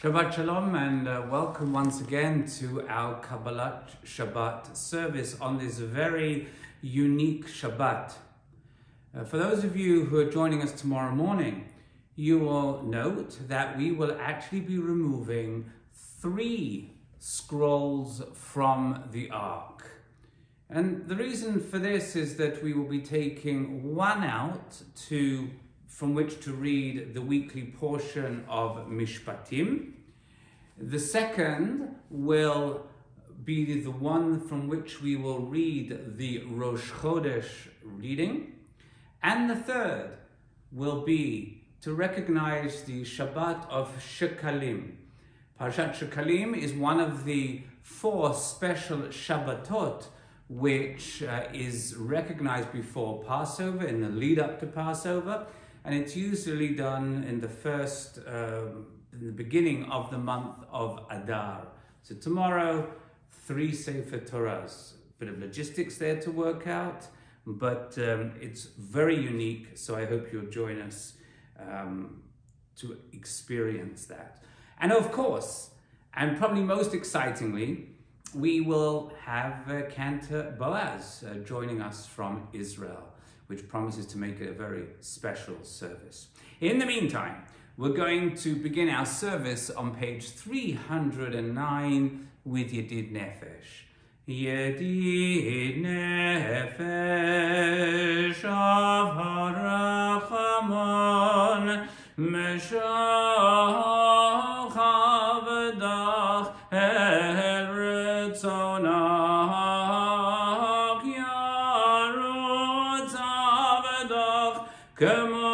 Shabbat Shalom and welcome once again to our Kabbalat Shabbat service on this very unique Shabbat. For those of you who are joining us tomorrow morning, you will note that we will actually be removing 3 scrolls from the Ark. And the reason for this is that we will be taking one out from which to read the weekly portion of Mishpatim. The second will be the one from which we will read the Rosh Chodesh reading. And the third will be to recognize the Shabbat of Shekalim. Parashat Shekalim is one of the 4 special Shabbatot which is recognized before Passover, in the lead up to Passover. And it's usually done in in the beginning of the month of Adar. So tomorrow, 3 Sefer Torahs. Bit of logistics there to work out, but it's very unique. So I hope you'll join us to experience that. And of course, and probably most excitingly, we will have Cantor Boaz joining us from Israel, which promises to make it a very special service. In the meantime, we're going to begin our service on page 309 with Yedid Nefesh. Yedid Nefesh of Harachamon Meshach Avdach El Retzonach Yarutz Avdach Kemo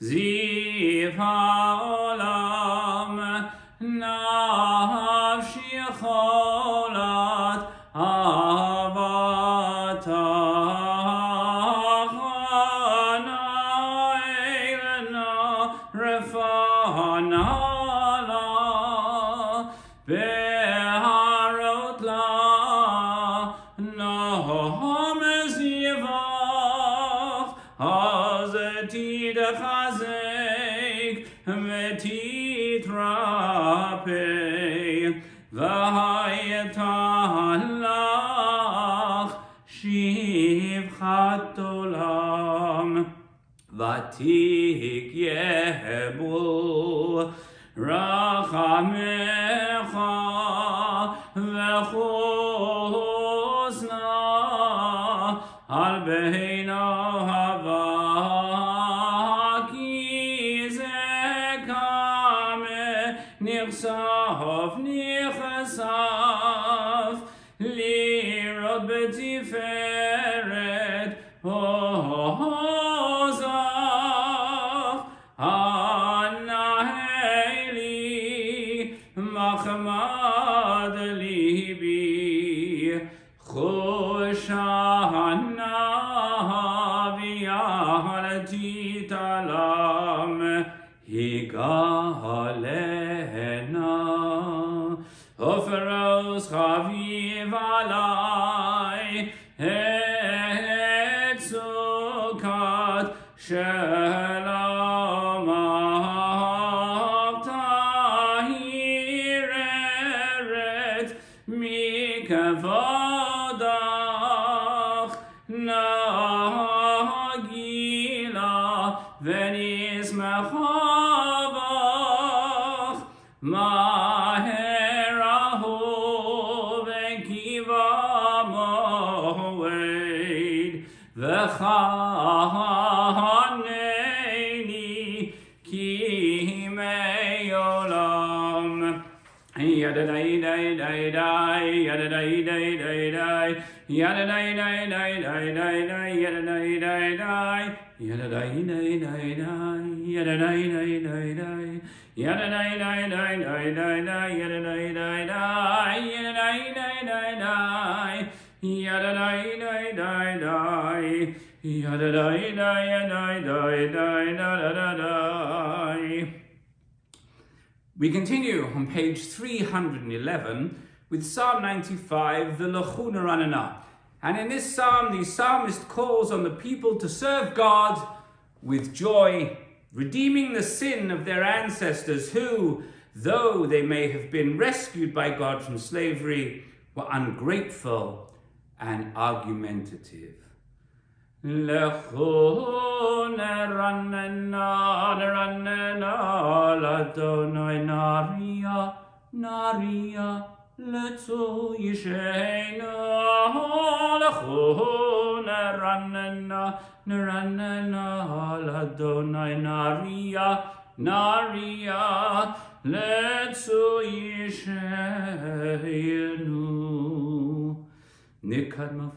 Ziv ha'olam nafshi cholat avatach ha'na'elna refanala beharot la naham zivach hazeti dechazek v'titrapei v'hayetalach shivchat olam v'tik yebu rachamecha v'chosna al beina hava Nichsaf lirot betiferet hozach anaheli machmad libi choshana v'yahalati talam higalena Oferos chaviv alai et sukat shalom tahireret mikavodach nagila venismachavach maherahu vekiva moed v'chaneni ki me'olam yadadai dai dai dai yadadai dai dai dai yadadai dai dai dai dai dai yadadai dai dai yadadai dai dai dai We continue on page 311 with Psalm 95, the Lachuna Ranana. And in this psalm, the psalmist calls on the people to serve God with joy, redeeming the sin of their ancestors who, though they may have been rescued by God from slavery, were ungrateful and argumentative. Lechuna ranana, ranana, ladonai naria, naria, letzu yishena. Lechuna ranana, ranana, ladonai naria, naria, letzu yishenu. Nikadma.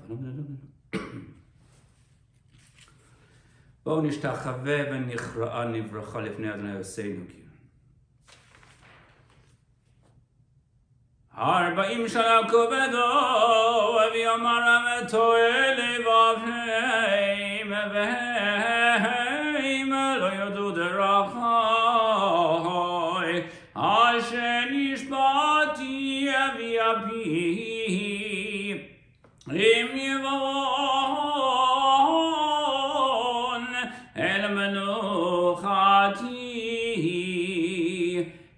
בואו נשתחווה ונכרעה נברכה לפני אדוני עושינו כי. 40 שנה כובדו, ויאמר אמתו אל לבבם, והם לא ידעו דרכי, אשר נשבעתי אבי אפי, אם יבואון אל מנוחתי,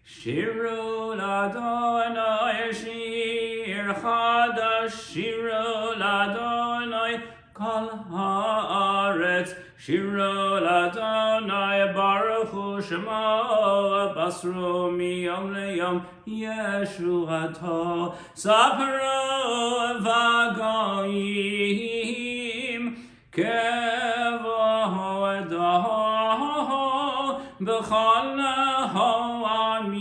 שירו לאדוני שיר חדש, שירו לאדוני כל הארץ, שירו לאדוני ברכו שמו, בסרו מיום ליום ישועתו, ספרו וגויים כבודו בכל העמים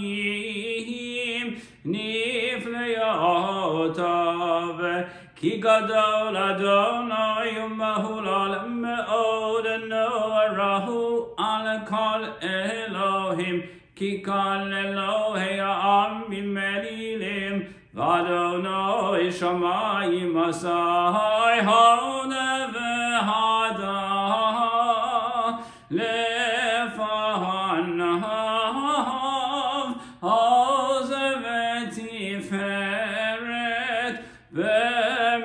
נפלאותיו, כי גדול אדוני ומהולל מאוד, נורהו על כל אלוהים, כי כל אלוהי העמים אלילים, ואדוני שמיים עשה הודה והדה לפניו, עוז ותפארת במקדשו.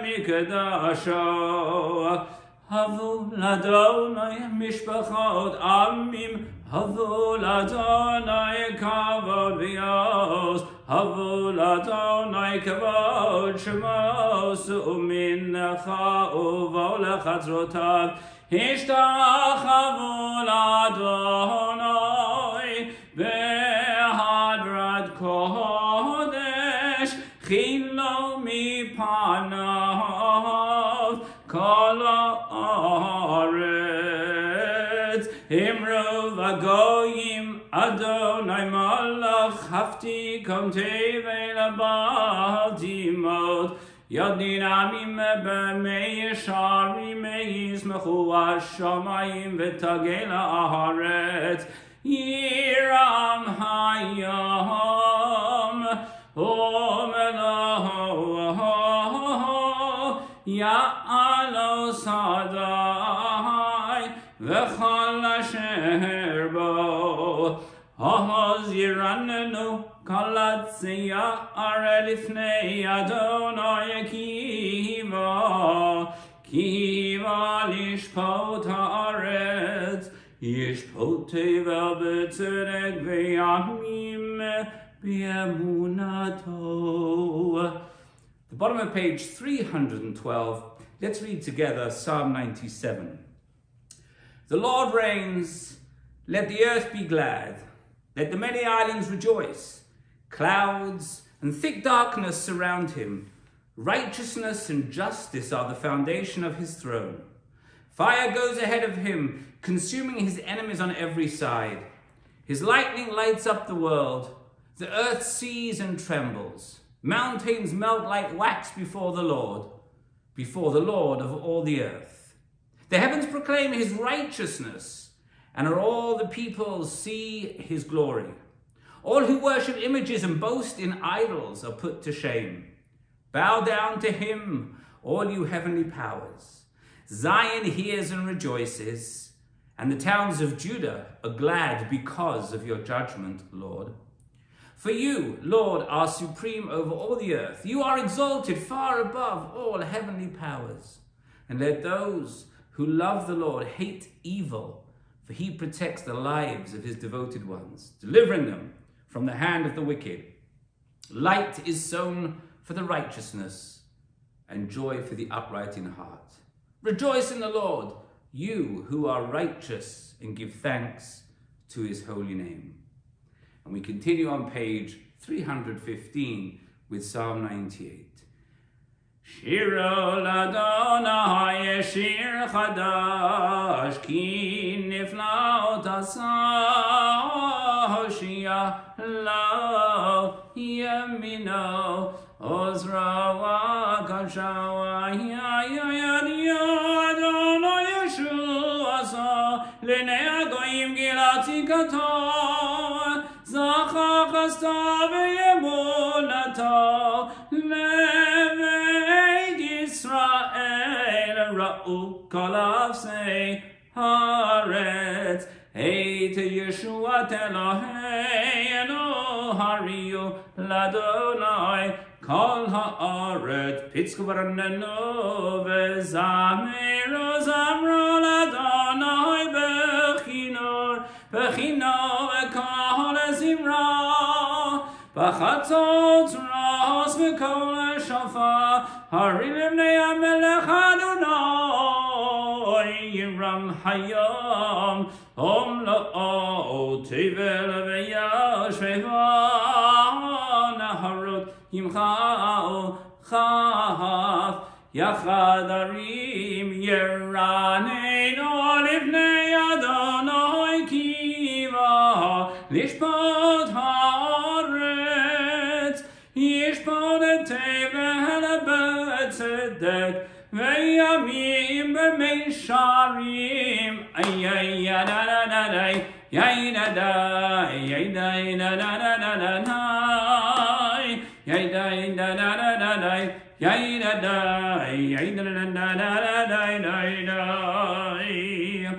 הבו לאדוני משפחות עמים, הבו לאדוני כבוד ויעוז, הבו לאדוני כבוד שמו, שאו מנחה ובואו לחצרותיו, השתחוו לאדוני בהדרת קודש, חילו מפניו כל הארץ. אמרו הגויים אדוני מלך, הפתיקום תבל הבעל תימות, יודין עמים במי ישרים ישמחו השמיים ותגל הארץ, ירם היום ומלואו, יעלו שדי וכל אשר בו, עוז ירננו כל הצייר לפני אדוני, כי בא לשפוט הארץ, ישפוט תבל בצדק וימים באמונתו. The bottom of page 312, let's read together Psalm 97. The Lord reigns, let the earth be glad, let the many islands rejoice. Clouds and thick darkness surround him. Righteousness and justice are the foundation of his throne. Fire goes ahead of him, consuming his enemies on every side. His lightning lights up the world. The earth sees and trembles. Mountains melt like wax before the Lord of all the earth. The heavens proclaim his righteousness, and are all the peoples see his glory. All who worship images and boast in idols are put to shame. Bow down to him, all you heavenly powers. Zion hears and rejoices, and the towns of Judah are glad because of your judgment, Lord. For you, Lord, are supreme over all the earth. You are exalted far above all heavenly powers. And let those who love the Lord hate evil, for he protects the lives of his devoted ones, delivering them from the hand of the wicked. Light is sown for the righteousness, and joy for the upright in heart. Rejoice in the Lord, you who are righteous, and give thanks to his holy name. And we continue on page 315 with Psalm 98. Shiro l'Adonai shir chadash, ki niflaot asa hoshia lo yamino ozra wa kashawa ya Adonai Yeshua asa l'nei hagoyim gilati kato zachar chasta v'yemunato levei Yisrael ra'u kol say haaretz Hey to Yeshua Elohei hariyu l'Adonai kol haaretz pitzku v'ranenu v'zamiru zamru l'Adonai bechinor v'kol zimra b'chatzot ras v'kol shofar hari livnei hamelech Adonai yiram hayom Omlo tevel v'yashveva naharot yimcha chaf yachad arim yeraneinu livnei Adonai kiva lishpot haaretz yishpot tevel b'tzedek V'yamim b'meisharim Ay-ay-ya-da-da-da-day Yay-da-day Yay-day-da-da-da-da-day Yay-day-da-da-da-da-day Yay-da-day Yay-da-da-da-da-da-day.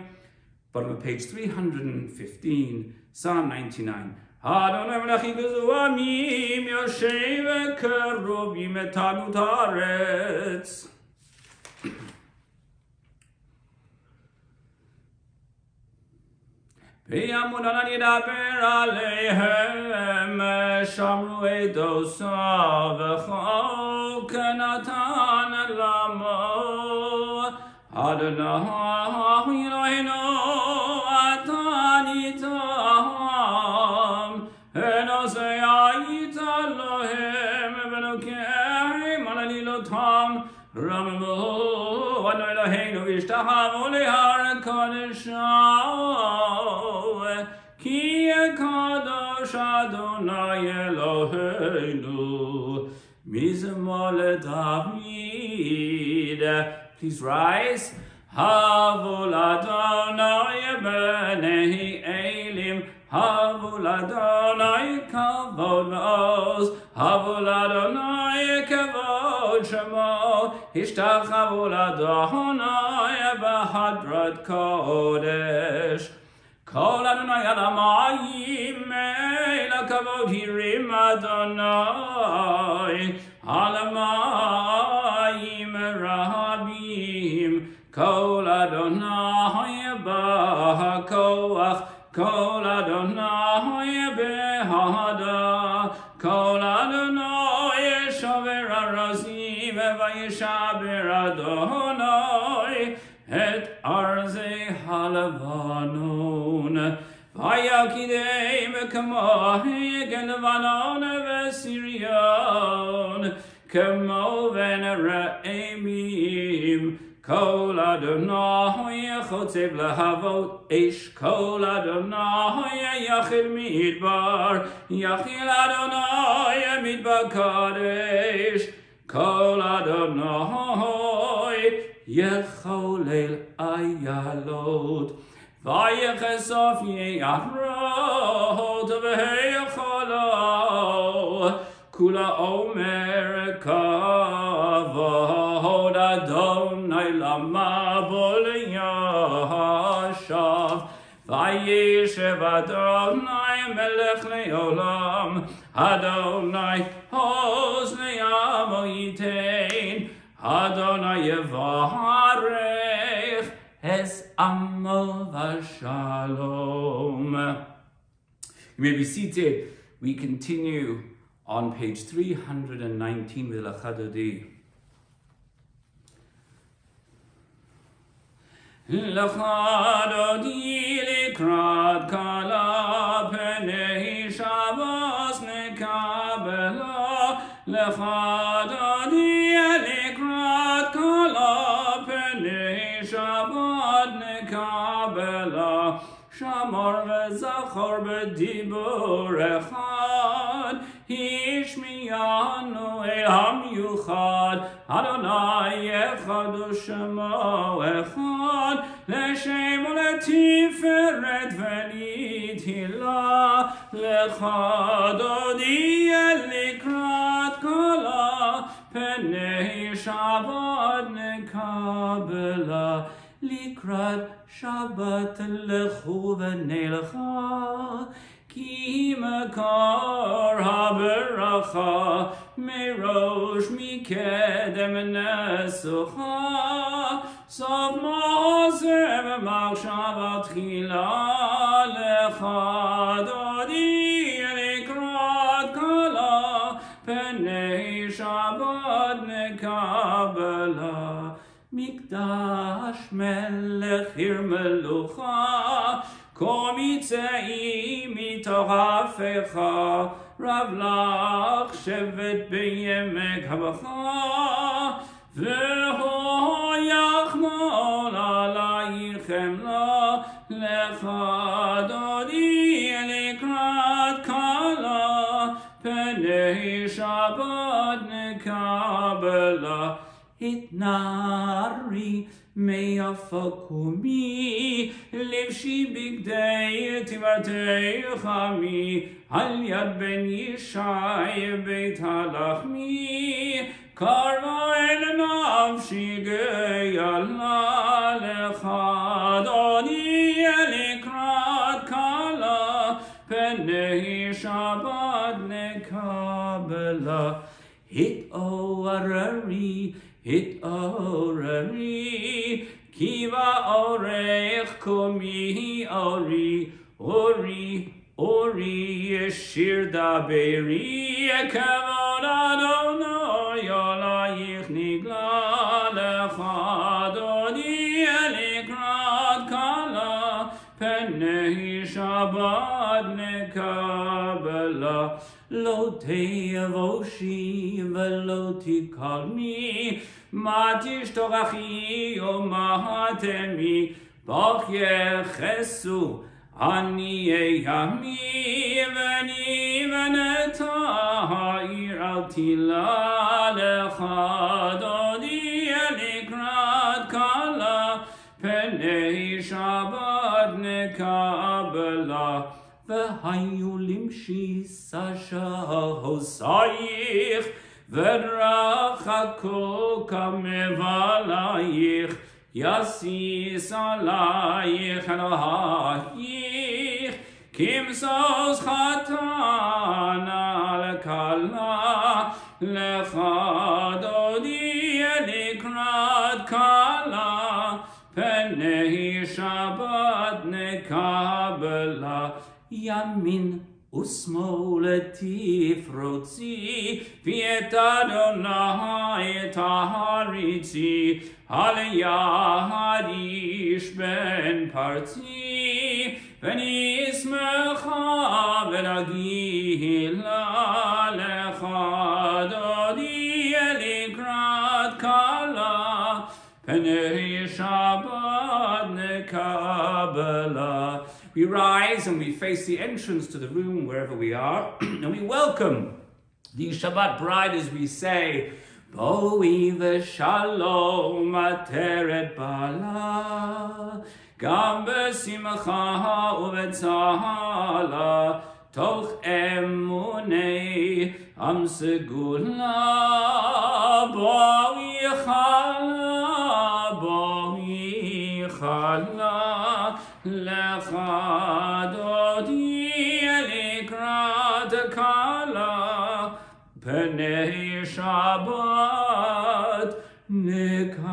Bottom of page 315, Psalm 99. Adonai Melachi Gezuamim Yoshev Kerubim Etanut Haaretz. V'yamunan yidaber aleihem shamru edosav v'chol kenatan lamo Adonai Eloheinu atan itam enosei ayita lohem v'nokeim alalilotam Ramamu Adonai Eloheinu v'ishtachavu lehar kadesha Ki kadosh Adonai Eloheinu Mizmor David. Please rise. Havul Adonai b'nei Elim Havul Adonai kavod v'oz Havul Adonai kavod shemo Ishtachavu l'Adonai b'hadrat kodesh Kol Adonai alamayim Eila kavod hirim Adonai Alamayim rabim Kol Adonai b'hakoach Kol Adonai b'hada Kol Adonai shover arazim V'yishaber Adonai Et arzei halavanon V'yakidei k'mohi Levanon v'Sirion K'mo v'nera'imim Kol Adonai chotzev lahavot Eish Kol Adonai yachil midbar Yachil Adonai midbar kadesh Kol Adonai yecholel ayalot ויחשוף יערות ויחלו כולה אומר כבוד אדוני למבול ישב וישב אדוני מלך לעולם אדוני עוז לעמו ייתן אדוני יברך es amo v'shalom. You may be seated. We continue on page 319 with L'chadodi. L'chadodi likrat kala penei Shabbos nekabela. L'chadodi likrat kala penei Shabbat nekabela. Shamar v'zachor b'dibur echad. Hishmiyanu el hamyuchad. Adonai echad u'shemo echad. L'shem u'letiferet v'nitila. L'chadodi likrat kala. Penei Shabbat nekabela. Likrat Shabbat lechu v'nelcha. Ki makar haberacha. Merosh mikedem nesucha. Sof ma'aseh v'machshavat tchila. L'chadodi likrat kala. Penei Shabbat nekabela. Mikdash melech hir melucha. Komitzei mitoch hafecha. Rav lach shevet beyemek havacha. V'ho yachmol alaychem la. L'chadodi likrat kala. Penei Shabbat nekabela. Itnari me'afakumi livshi bigdei tivartei chami al yad ben Yishai beit halachmi karva el nafshi geyala lechadoni likrat kala penei Shabbat nekabela. Hit orari, kiva orech komi ori, yeshir daberi, kavod Adonai olayich nigla lechadodi likrat kala, penei Shabbat nekabela. Lo te'avoshi velo tikalmi, ma tishtochachi o mahatemi, bach yechesu ani eyami, v'ni v'neta ha'ir al tila lechadodi likrat kala, penei Shabbat nekabela. V'hayu limshi sasha hosayich v'rachako kamevalayich yasis alayich anahayich kimsos chatan al kala lechadodi likrat kala penei Shabbat nekabela. Yamin usmol tifrotzi v'et Adonai taharitzi al yahadish ben parti v'nismecha v'nagila lechadodi likrat kala penei Shabbat nekabela. We rise and we face the entrance to the room wherever we are, and we welcome the Shabbat bride as we say, Boi v'shalom ateret bala, גם בשמחה ובצהלה, תוך אמוני עם סגולה, בואי חלה, לך דודי לקראת קלה, פני שבת נקבלה.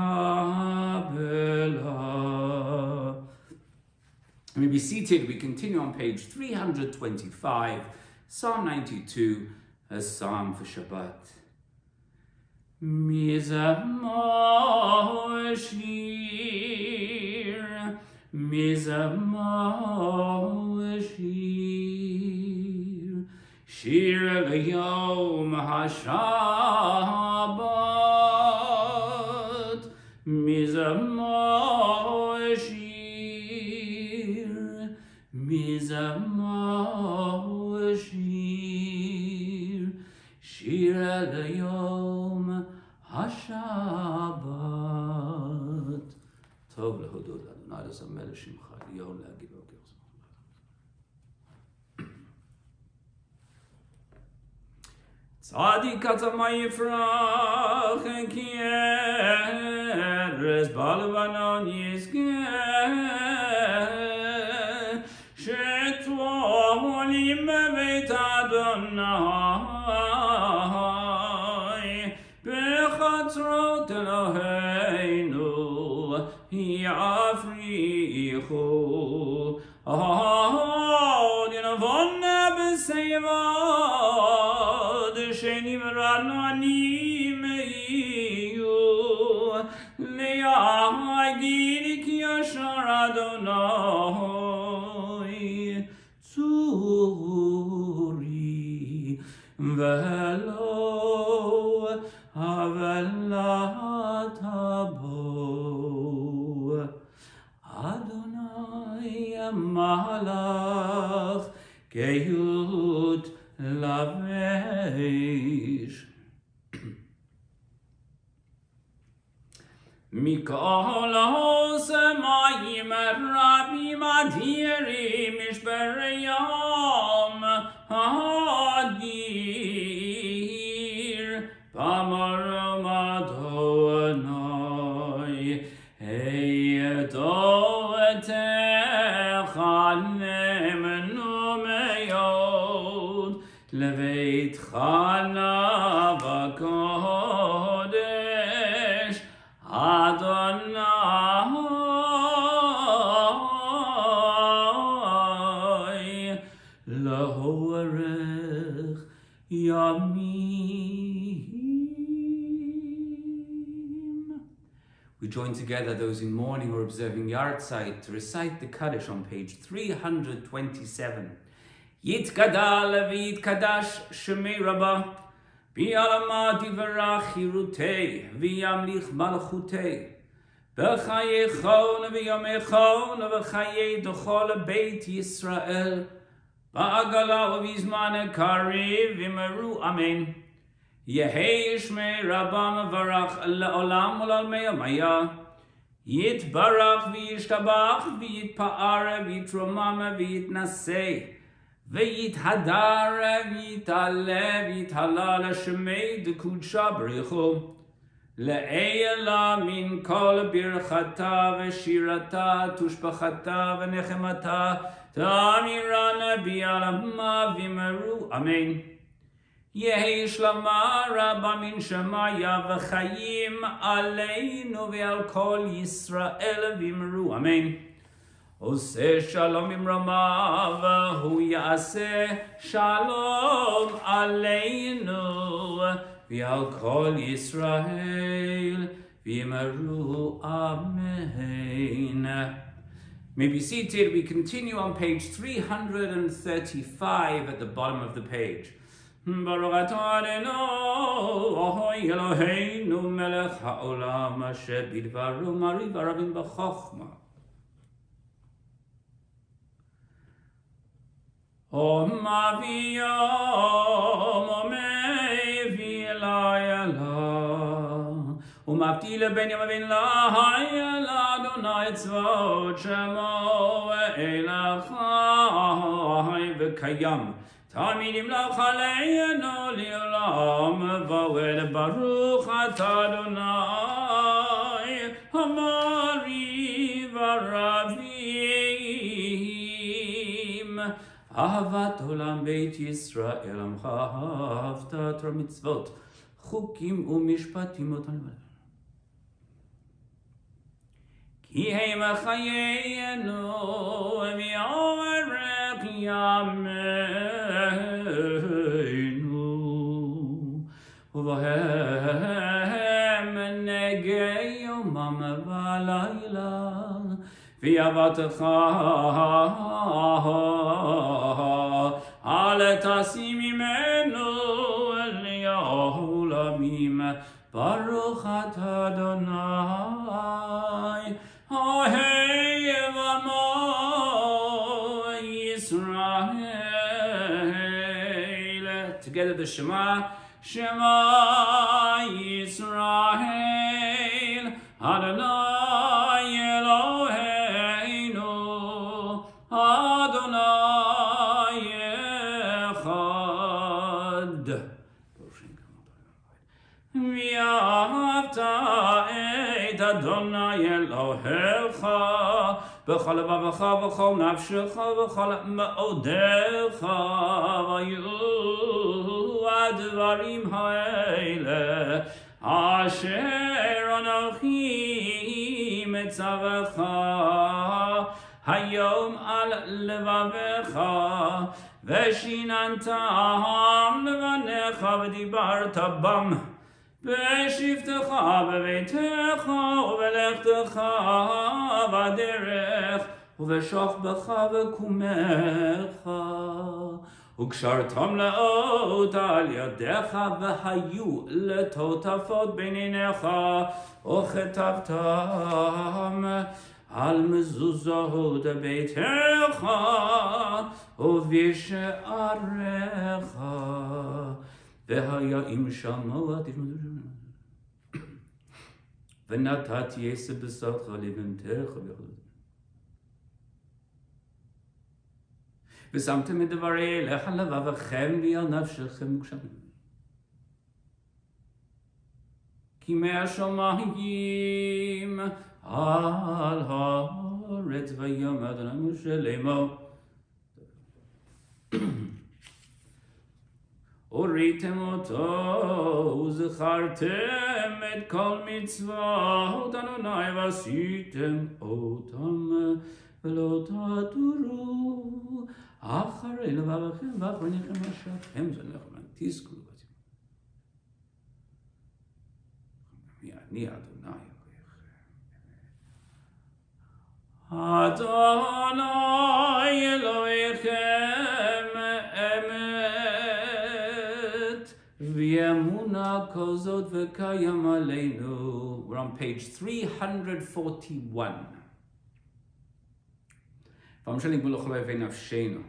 Let me be seated. We continue on page 325, Psalm 92, a psalm for Shabbat. Mizamor shir, mizamor shir, shir l'yom ha-Shabbat, mizamor shir, mizamor shir, shir l'yom ha-Shabbat. Tov lehodot l'Adonai l'sameh l'shimcha l'yom להגיד לו גרז. צדיק עצמה יפרח כי ארז בלבנון יזכה, שטבולים בבית אדוני, בחצרות אלוהינו יפריחו. ינבונה בסבב שנברנו עניים יהיו, להגיד כי ישר אדוני צורי, ולא הבלת בו. אדוני המלך גאות לבש. מכל השמים הרבים אדירים משברם אדיר, במרום אדוני עדותיך נאמנו מאוד, לביתך בקודש אדוני לאורך ימים. We join together those in mourning or observing Yartzeit to recite the Kaddish on page 327. Yitgadal v'yitkadash shemei Rabbah, bi'alama divarach hirutei, v'yamlich malchutei, b'chayechon v'yamechon v'chayei d'chol beit Yisrael, ba'agala v'izman kariv v'meru amen. Yehei shmei Rabbah mevarach la'olam u'lalmei amaya, yitbarach v'yishtabach v'yitpa'ar v'yitromam v'yitnasei, ויתהדר ויתעלה ויתהלל השמי דקודשה בריחו, לעילה מן כל ברכתה ושירתה תושבחתה ונחמתה תאמירנה בעלמה וימרו אמן. יהי שלמה רבה מן שמיה וחיים עלינו ועל כל ישראל וימרו אמן. עושה שלום עם רמה והוא יעשה שלום עלינו ועל כל ישראל ויאמרו אמן. May be seated. We continue on page 335 at the bottom of the page. Baruch atah Adonai Eloheinu melech haolam asher bidvaru mariv aravim b'chochma. Om aviyom omei v'layala umavtile ben yom avin lahayala Adonai tzvot shemo elachai v'kayam Tamid imlach aleinu li'olam v'ed baruch atah Adonai hamari v'ravim Ahavat olam beit Yisrael amcha ahavta Torah mitzvot chukim u'mishpatim otan Ki heim chayenu v'yorech yameinu Uvahem negei yomam v'alayla V'yavatecha al tasim imenu li'olamim Baruch atah Adonai Hey, Vamo Yisrael. Together the Shema. Shema Yisrael. Adonai Eloheinu. Adonai Echad. V'ahavta et Adonai Elohecha b'chol levavecha v'chol nafshecha v'chol me'odecha v'yu advarim ha'ele asher anochi metzavecha hayom al levavecha v'shinantam levanecha v'dibarta bam בשבתך בביתך ובלכתך בדרך ובשוכבך וקומך וקשרתם לאות על ידיך והיו לטוטפות בין עיניך וכתבתם על מזוזות ביתך ובשעריך והיה אם שמעתי ונתתי עשב בשרך לבהמתך ושמתם את דברי אליך על לבבכם ועל נפשכם גשמים כי מהשמיים על הארץ ויאמר אדוני משה לאמור הוריתם אותו וזכרתם את כל מצוות אדוני ועשיתם אותם ולא תעתורו אחרי לבבכם ואחריכם אשריכם זה לכם תזכרו בזה אני אדוני אדוני אלוהיכם אמת ואמונה כזאת וקיים עלינו. We're on page 341. פעם שני גבול אוכלו אבי נפשנו.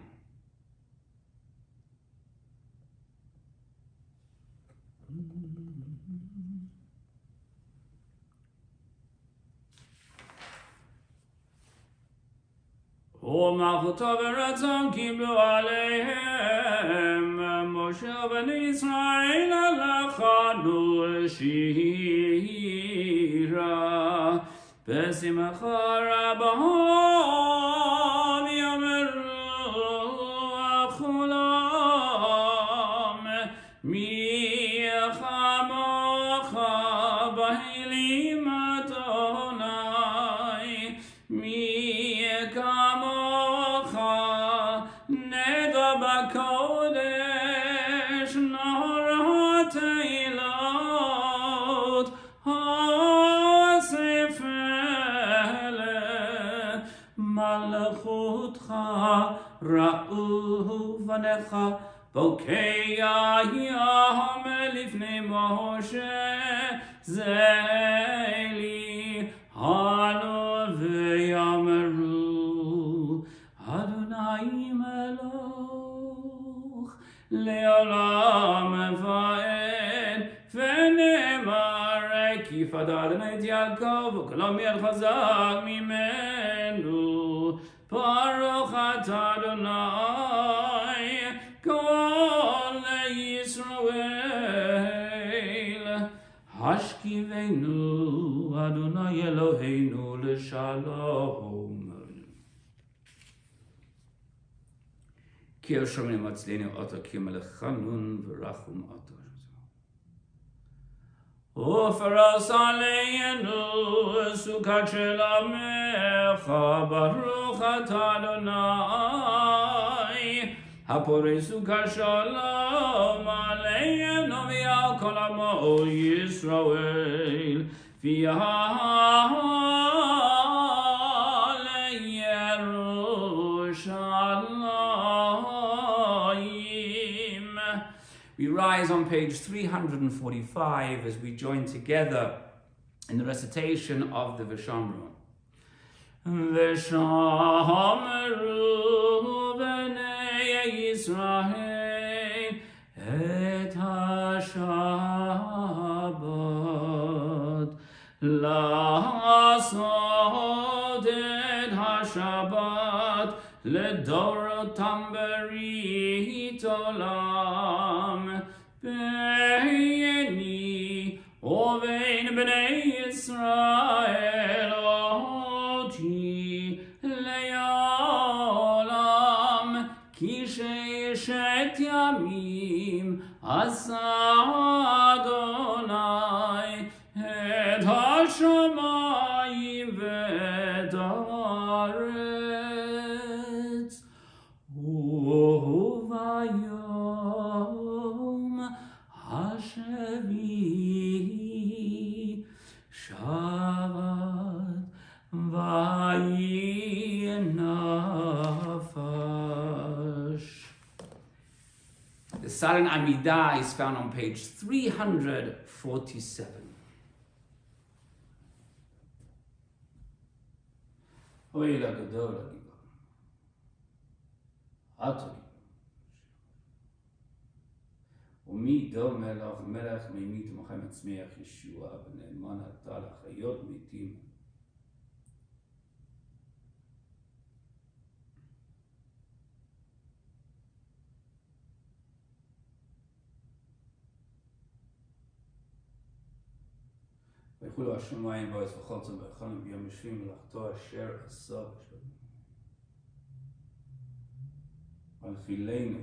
ומלכותו ורצון קיבלו עליהם משה בני ישראל הלכנו שירה בשמחה רבה ויאמרו כולם מי כמוך באלים אדוני מי כמוך נגע בקודש נהר התהילות הספל מלכותך ראו בניך בוקע ים לפני משה זה לי אנו ויאמרו אדוני מלוך לעולם ועד ונאמר כי יפת אדוני את יעקב, וכלום יד חזק ממנו. ברוך אתה אדוני, כל ישראל. השכיבנו, אדוני אלוהינו, לשלום. כי השומרים אצלנו אותו, כי מלך חנון ורחום אותו. ופרס עלינו סוכת של עמך, ברוך אתה אדוני, הפורש סוכת שלום עלינו ועל כל עמו ישראל, לירושלים. We rise on page 345 as we join together in the recitation of the Vishamru. Vishamru b'nei Yisrael et ha-Shabbat, la'asot et ha-Shabbat ledorotam berit olam. Be'eni ovein b'nei Yisrael oti le'olam, ki she'eshet yamim asa Adonai et hashamayim ve'et haaretz. Uvayom Hashevi Shabbat Vayinafash. The silent Amidah is found on page 347. Oy la gadol agibor. Ato. ומי דומה לך מלך מימית ומחם הצמיח ישוע ונאמן אתה לחיות מתים. ויחולו השמיים בארץ וכל צום ויחלנו ביום יושבים מלאכתו אשר עשה הנחילנו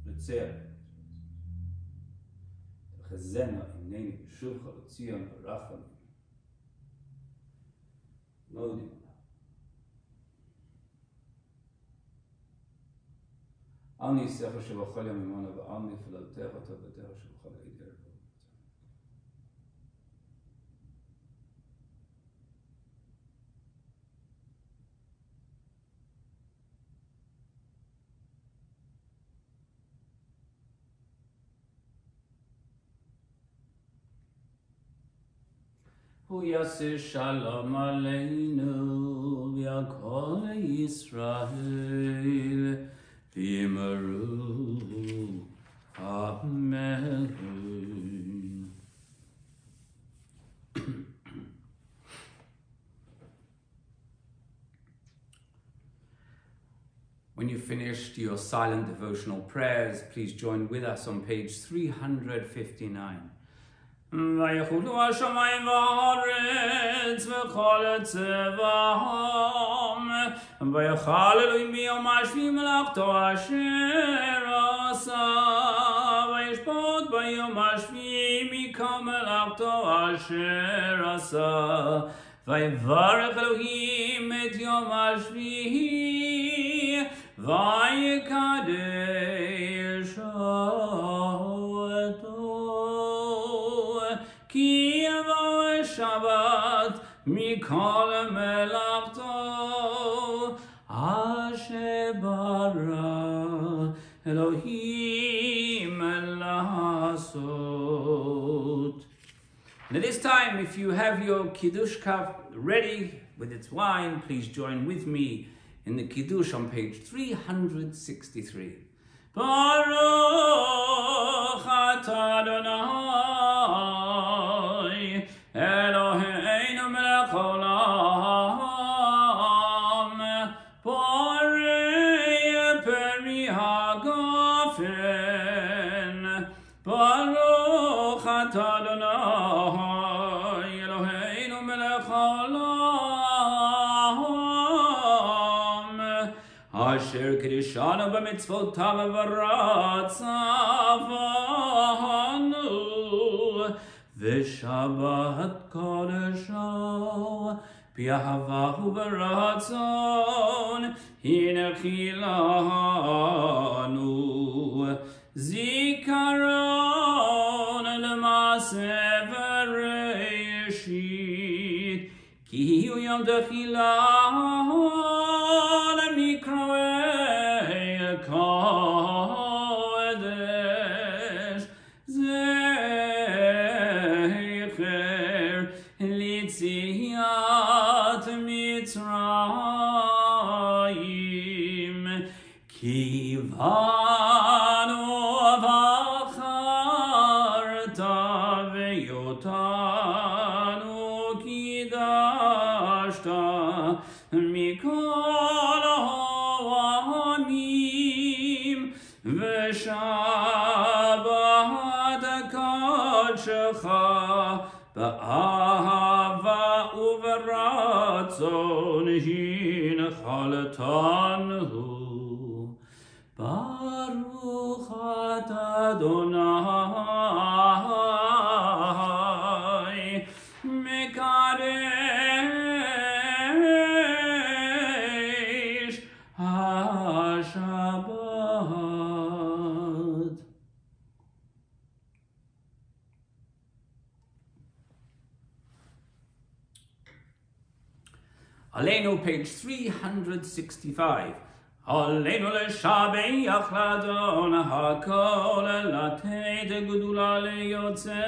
לצר תחזינה עינינו בשובך לציון ורחמים מודים אל ניסך שבכל יום ממנו ואל נפללתך וטובתך שבכל הידר. הוא יעשה שלום עלינו ועל כל ישראל ויאמרו אמן. When you've finished your silent devotional prayers, please join with us on page 359. ויחולו השמיים והארץ וכל צבאם, ויחל אלוהים ביום השביעי מלאכתו אשר עשה, וישפוט ביום השביעי מכל מלאכתו אשר עשה, ויברך אלוהים את יום השביעי ויקדש כי יבוא שבת מכל מלאכתו אשר ברא אלוהים לעשות. And at this time, if you have your Kiddush cup ready with its wine, please join with me in the Kiddush on page 363. Baruch atah Adonai באופן. ברוך אתה אדוני אלוהינו מלך העולם, אשר קידשנו במצוותיו ורצפנו ושבת קודשו באהבה וברצון הנחי לנו זיכרון למעשה בראשית, כי הוא יום תחילה למקראי קודש, זכר ליציאת מצרים, קיוונו ובחרת ויותנו קידשת מכל העמים, ושבת קודשך באהבה וברצון הנחלתנו. ברוך אתה אדוני מקדש השבת. Aleinu, page 365. עלינו לשבח לאדון הכל, לתת גדולה ליוצא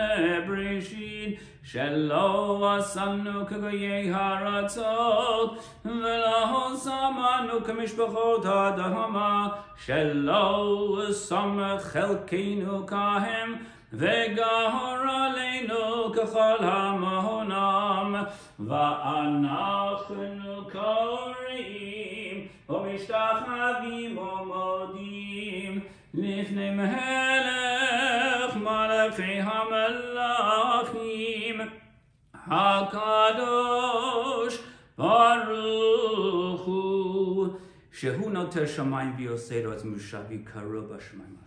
בראשית, שלא עשנו כגויי הארצות, ולא שמנו כמשפחות האדמה, שלא שם חלקנו כהם, וגר עלינו ככל המעונם, ואנחנו קוראים ומשתחווים ומודים לפני מלך מלכי המלכים, הקדוש ברוך הוא, שהוא נוטה שמיים ויוסד ארץ מושבי קרוב בשמיים.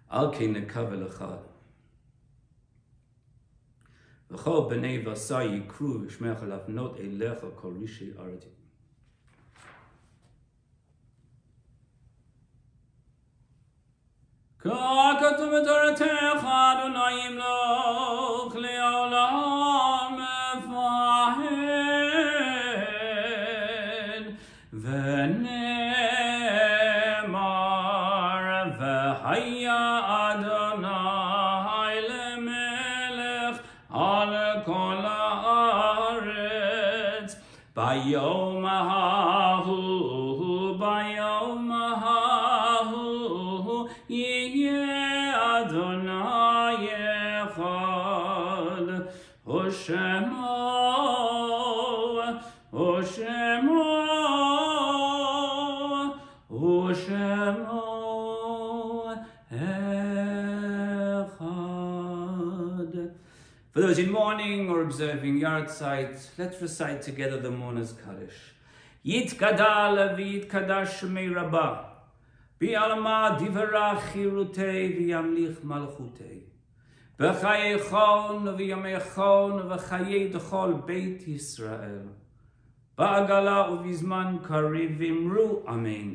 על כן נקווה לך, וכל בני בשר יקראו ושמך להפנות אליך כל רישי ארץ. כך כתוב בתורתך, אדוני ימלוך לעולם ועד, ונאמר והיה אדוני למלך על כל הארץ, ביום ההוא, ביום ההוא, יהיה אדוני אחד, ושמו, ושמו, ושמו echad. For those in mourning or observing yard sites, let's recite together the mourner's Kaddish. Yitkadal v'yitkadash shmei Rabbah, bi'alma divarach chirutei v'yamlich malchutei, b'chayechon v'yamechon v'chayei d'chol Beit Yisrael, ba'agala u'vizman kariv v'imru amen.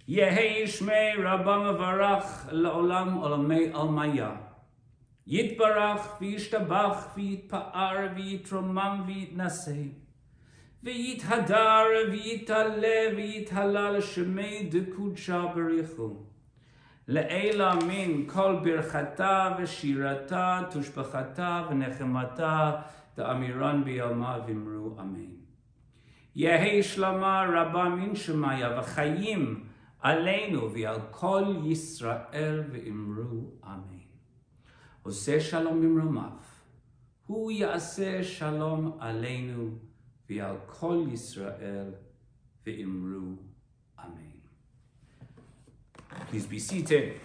Yehi shmei Rabbah mevarach la'olam olamei almaya. Yitbarach v'yishtabach v'yitpa'ar v'yitromam v'yitnaseh. V'yithadar v'yitale v'yithalal shemei dekudsha berichu. Le'ela min kol birchata v'shirata tushbachata v'nechemata da'amiran b'yalma v'imru amen. Yehi shlama Rabbah min shemaya v'chayim aleinu v'al kol Yisrael v'imru amen. Oseh shalom bimromav, hu ya'aseh shalom aleinu v'al kol Yisrael v'imru Amen. Please be seated.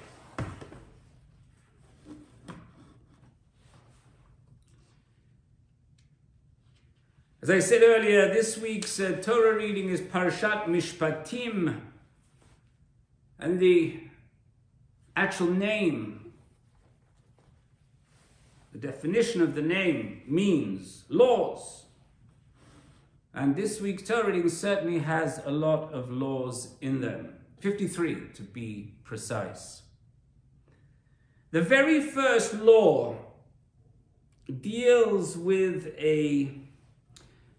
As I said earlier, this week's Torah reading is Parashat Mishpatim, and the actual name, the definition of the name means laws. And this week's Torah reading certainly has a lot of laws in them, 53 to be precise. The very first law deals with a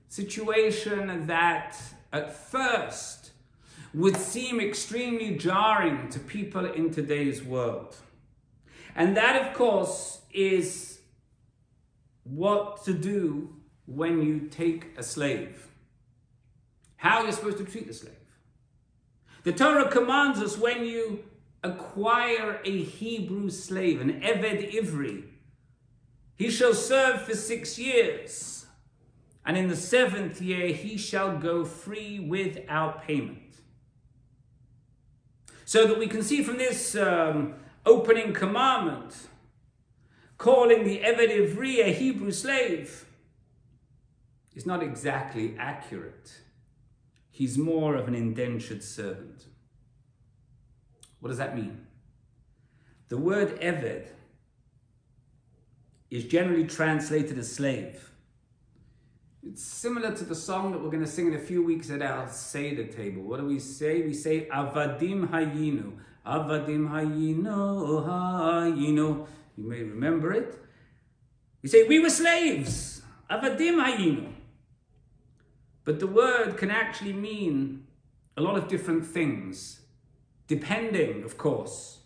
situation that at first would seem extremely jarring to people in today's world. And that, of course, is what to do when you take a slave. How you're supposed to treat a slave. The Torah commands us when you acquire a Hebrew slave, an Eved Ivri, he shall serve for 6 years. And in the 7th year, he shall go free without payment. So that we can see from this opening commandment, calling the Eved Ivri a Hebrew slave, is not exactly accurate. He's more of an indentured servant. What does that mean? The word Eved is generally translated as slave. It's similar to the song that we're going to sing in a few weeks at our Seder table. What do we say? We say, Avadim Hayinu. Avadim Hayinu, Hayinu. You may remember it. We say, we were slaves. Avadim Hayinu. But the word can actually mean a lot of different things, depending, of course,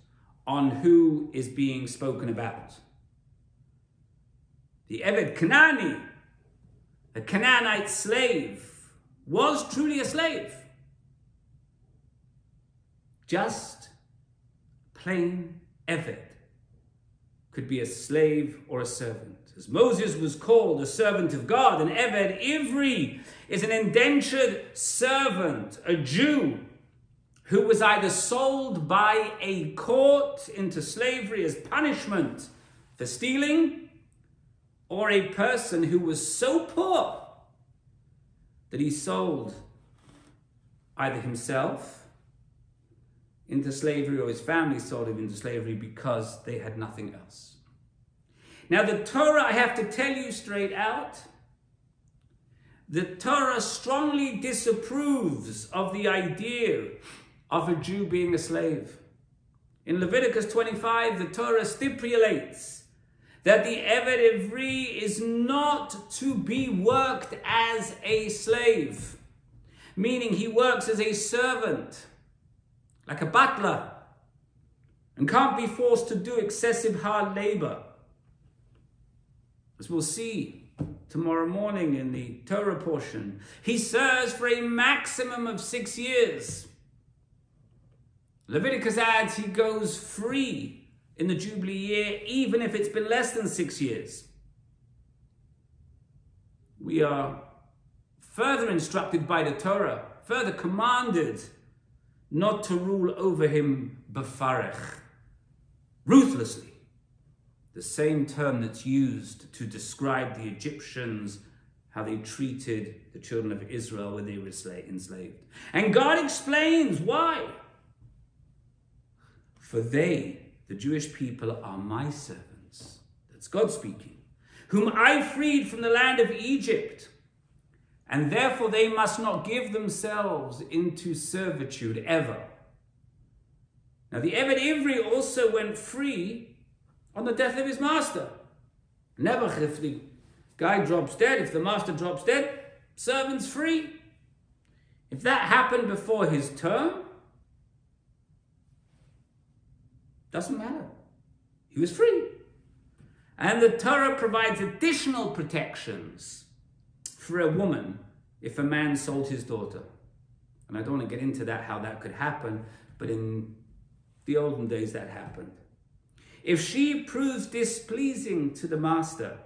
on who is being spoken about. The Eved Kanani, the Canaanite slave, was truly a slave. Just plain Eved. Could be a slave or a servant. As Moses was called a servant of God, an Eved Ivri is an indentured servant, a Jew, who was either sold by a court into slavery as punishment for stealing, or a person who was so poor that he sold either himself into slavery or his family sold him into slavery because they had nothing else. Now the Torah, I have to tell you straight out, the Torah strongly disapproves of the idea of a Jew being a slave. In Leviticus 25, the Torah stipulates that the Eved Ivri is not to be worked as a slave, meaning he works as a servant, like a butler, and can't be forced to do excessive hard labor. As we'll see tomorrow morning in the Torah portion, he serves for a maximum of 6 years. Leviticus adds he goes free in the Jubilee year, even if it's been less than 6 years. We are further instructed by the Torah, further commanded not to rule over him befarech, ruthlessly. The same term that's used to describe the Egyptians, how they treated the children of Israel when they were enslaved. And God explains why. For they, the Jewish people, are my servants. That's God speaking. Whom I freed from the land of Egypt. And therefore they must not give themselves into servitude ever. Now the Eved Ivri also went free on the death of his master. Never, if the guy drops dead, if the master drops dead, servant's free. If that happened before his term, doesn't matter. He was free. And the Torah provides additional protections for a woman if a man sold his daughter. And I don't want to get into that, how that could happen, but in the olden days that happened. If she proves displeasing to the master,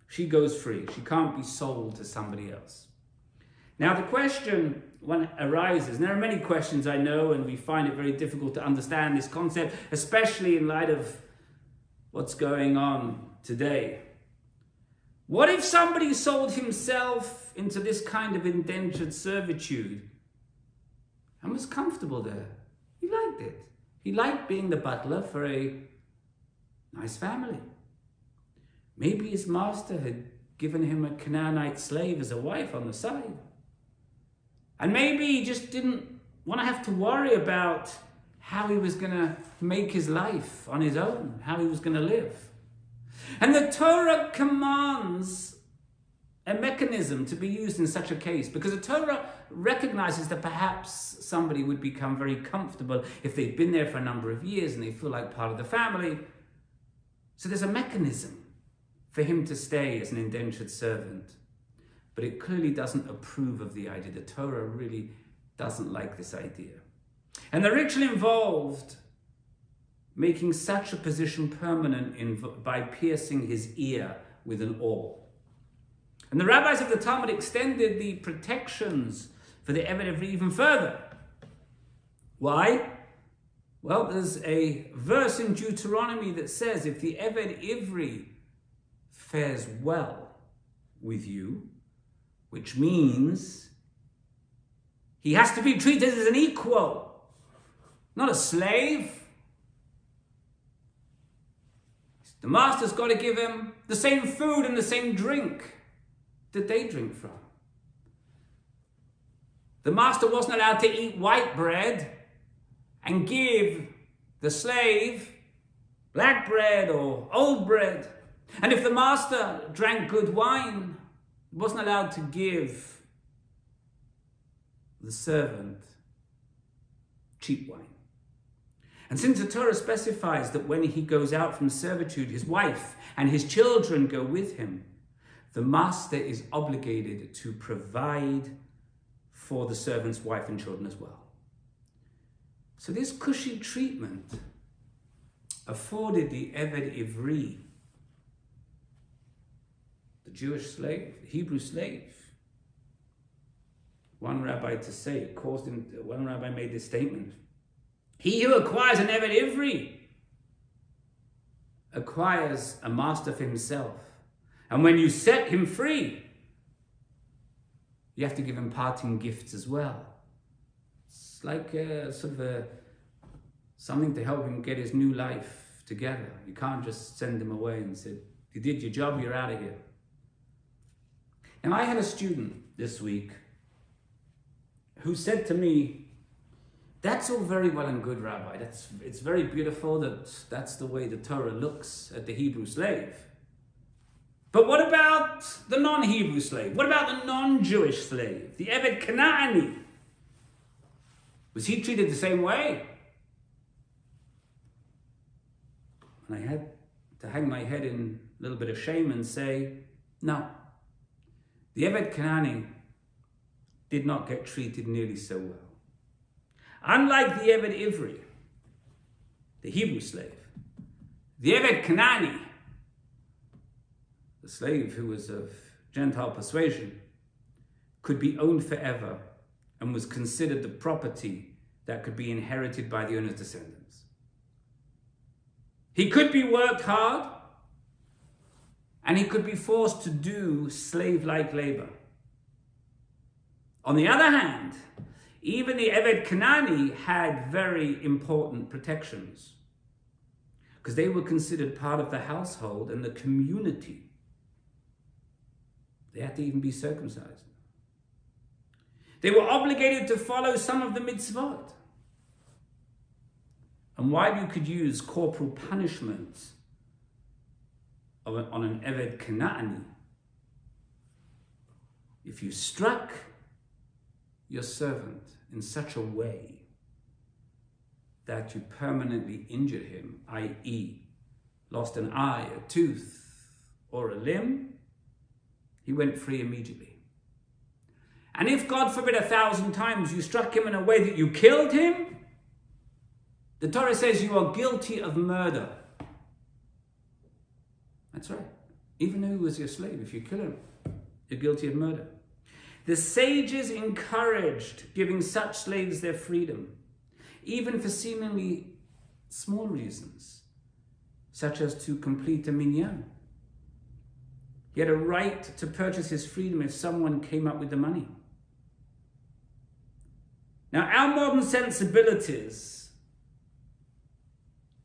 she goes free. She can't be sold to somebody else. Now the question arises, and there are many questions I know, and we find it very difficult to understand this concept, especially in light of what's going on today. What if somebody sold himself into this kind of indentured servitude and was comfortable there? He liked it. He liked being the butler for a nice family. Maybe his master had given him a Canaanite slave as a wife on the side. And maybe he just didn't want to have to worry about how he was going to make his life on his own, how he was going to live. And the Torah commands a mechanism to be used in such a case, because the Torah recognizes that perhaps somebody would become very comfortable if they've been there for a number of years and they feel like part of the family. So there's a mechanism for him to stay as an indentured servant. But it clearly doesn't approve of the idea. The Torah really doesn't like this idea. And the ritual involved making such a position permanent by piercing his ear with an awl. And the rabbis of the Talmud extended the protections for the Eved Ivri even further. Why? Well, there's a verse in Deuteronomy that says, if the Eved Ivri fares well with you, which means he has to be treated as an equal, not a slave. The master's got to give him the same food and the same drink that they drink from. The master wasn't allowed to eat white bread and give the slave black bread or old bread. And if the master drank good wine, he wasn't allowed to give the servant cheap wine. And since the Torah specifies that when he goes out from servitude, his wife and his children go with him, the master is obligated to provide for the servant's wife and children as well. So this cushy treatment afforded the Eved Ivri, the Jewish slave, the Hebrew slave. One rabbi made this statement: he who acquires an Eved Ivri acquires a master for himself. And when you set him free, you have to give him parting gifts as well. It's like something to help him get his new life together. You can't just send him away and say, you did your job, you're out of here. Now, I had a student this week who said to me, that's all very well and good, Rabbi. It's very beautiful that's the way the Torah looks at the Hebrew slave. But what about the non-Hebrew slave? What about the non-Jewish slave? The Eved Kanaani? Was he treated the same way? And I had to hang my head in a little bit of shame and say, no. The Eved Kanaani did not get treated nearly so well. Unlike the Eved Ivri, the Hebrew slave, the Eved Kanaani, the slave who was of Gentile persuasion, could be owned forever and was considered the property that could be inherited by the owner's descendants. He could be worked hard, and he could be forced to do slave-like labor. On the other hand, even the Eved Kanaani had very important protections, because they were considered part of the household and the community. They had to even be circumcised. They were obligated to follow some of the mitzvot. And while you could use corporal punishment on an Eved Kanaani, if you struck your servant in such a way that you permanently injured him, i.e., lost an eye, a tooth, or a limb, he went free immediately. And if, God forbid, 1,000 times you struck him in a way that you killed him, the Torah says you are guilty of murder. That's right. Even though he was your slave, if you kill him, you're guilty of murder. The sages encouraged giving such slaves their freedom, even for seemingly small reasons, such as to complete a minyan. He had a right to purchase his freedom if someone came up with the money. Now, our modern sensibilities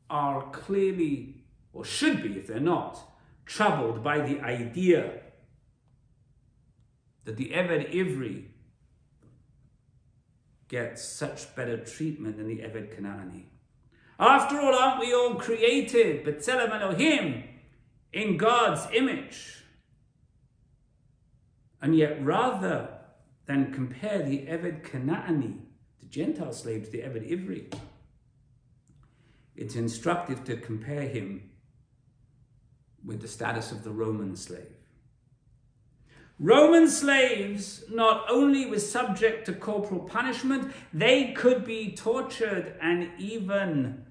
are clearly, or should be if they're not, troubled by the idea that the Eved Ivri gets such better treatment than the Eved Kanaani. After all, aren't we all created, B'Tselem Elohim, in God's image? And yet, rather than compare the Eved Kanaani, the Gentile slaves, the Eved Ivri, it's instructive to compare him with the status of the Roman slave. Roman slaves not only were subject to corporal punishment, they could be tortured and even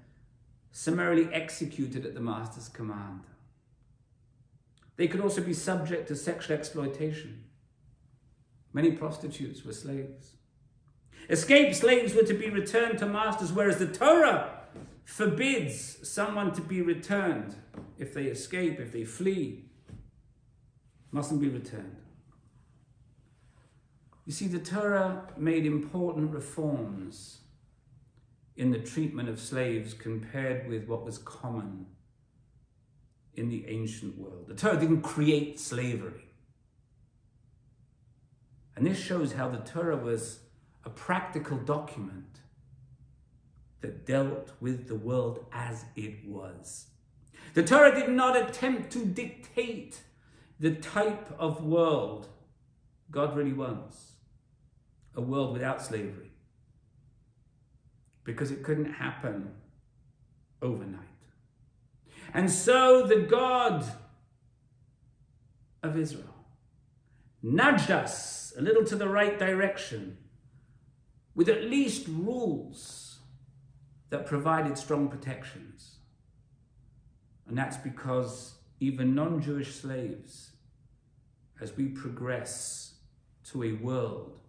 summarily executed at the master's command. They could also be subject to sexual exploitation. Many prostitutes were slaves. Escaped slaves were to be returned to masters, whereas the Torah forbids someone to be returned. If they escape, if they flee, mustn't be returned. You see, the Torah made important reforms in the treatment of slaves compared with what was common in the ancient world. The Torah didn't create slavery. And this shows how the Torah was a practical document that dealt with the world as it was. The Torah did not attempt to dictate the type of world God really wants. A world without slavery. Because it couldn't happen overnight. And so the God of Israel nudged us a little to the right direction with at least rules that provided strong protections. And that's because even non-Jewish slaves, as we progress to a world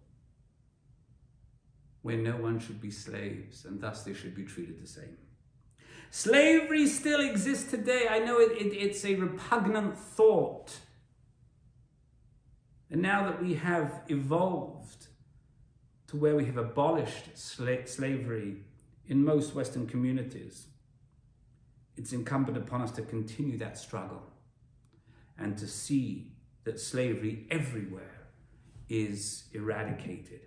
where no one should be slaves and thus they should be treated the same. Slavery still exists today. I know it's a repugnant thought. And now that we have evolved to where we have abolished slavery in most Western communities, it's incumbent upon us to continue that struggle and to see that slavery everywhere is eradicated.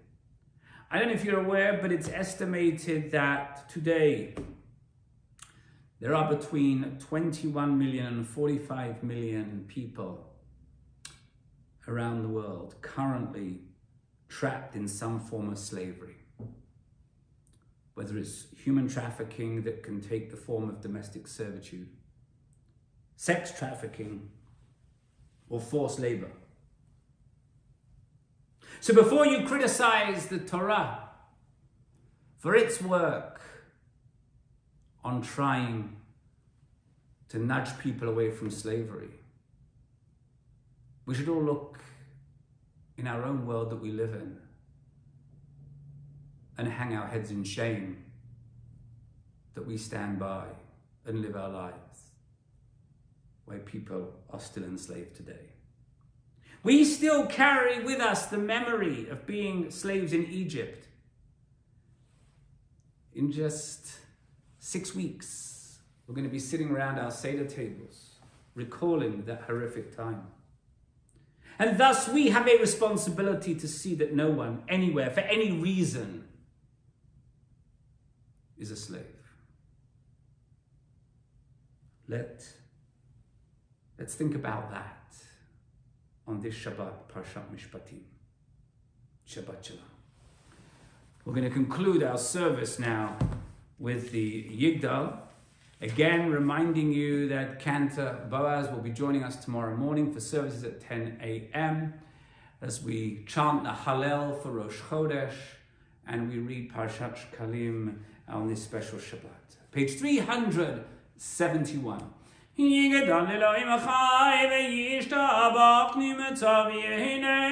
I don't know if you're aware, but it's estimated that today there are between 21 million and 45 million people around the world currently trapped in some form of slavery. Whether it's human trafficking that can take the form of domestic servitude, sex trafficking, or forced labor. So before you criticize the Torah for its work on trying to nudge people away from slavery, we should all look in our own world that we live in and hang our heads in shame that we stand by and live our lives where people are still enslaved today. We still carry with us the memory of being slaves in Egypt. In just 6 weeks, we're going to be sitting around our Seder tables, recalling that horrific time. And thus we have a responsibility to see that no one, anywhere, for any reason, is a slave. Let's think about that on this Shabbat, Parshat Mishpatim. Shabbat Shalom. We're going to conclude our service now with the Yigdal. Again, reminding you that Cantor Boaz will be joining us tomorrow morning for services at 10 a.m. as we chant the Hallel for Rosh Chodesh and we read Parshat Shkalim on this special Shabbat. Page 371. יגדל אלוהים החי וישתבח נמצא ויהנה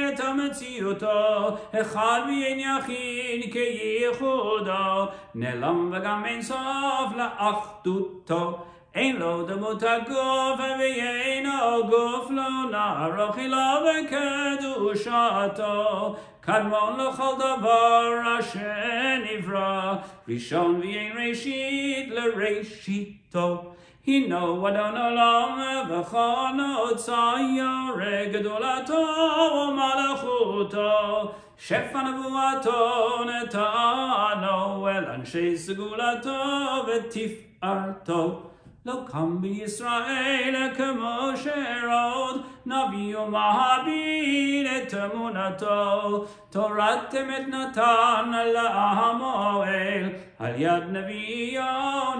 את המציאותו אחד ואין יחיד כייחודו נעלם וגם אין סוף לאחדותו אין לו דמות הגוף ואינו גוף לא נערוך אלא בקדושתו קדמון לכל דבר אשר נברא ראשון ואין ראשית לראשיתו הינו אדון עולם וכל ירא גדולתו ומלכותו שפע נבואתו נתנו אל אנשי סגולתו ותפארתו לא קם בישראל כמו שרוד נביא ומעביד את אמונתו תורתם את נתן לעמו אל על יד נביאו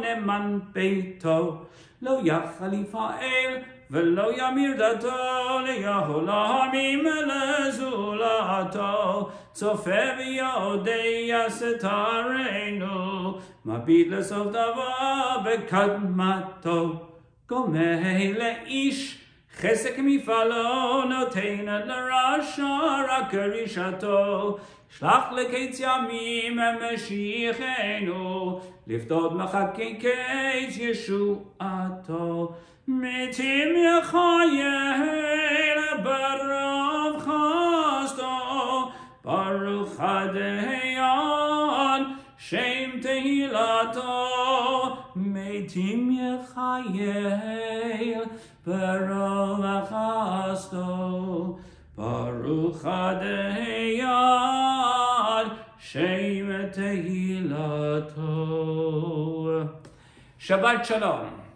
נאמן ביתו לא יחליף האל ולא ימיר דתו ליהולמים לזולתו צופה ויודע סתרנו מביט לסוף דבר בקדמתו גומל לאיש חסק מפעלו נותן לרשע רק רישתו שלח לקיץ ימים משיחנו לפדות מחכי קיץ ישועתו מתים יחייל ברוב חסדו ברוך הדיין שם תהילתו מתים יחייל ברוב חסדו ברוך הדיין שם תהילתו. שבת שלום.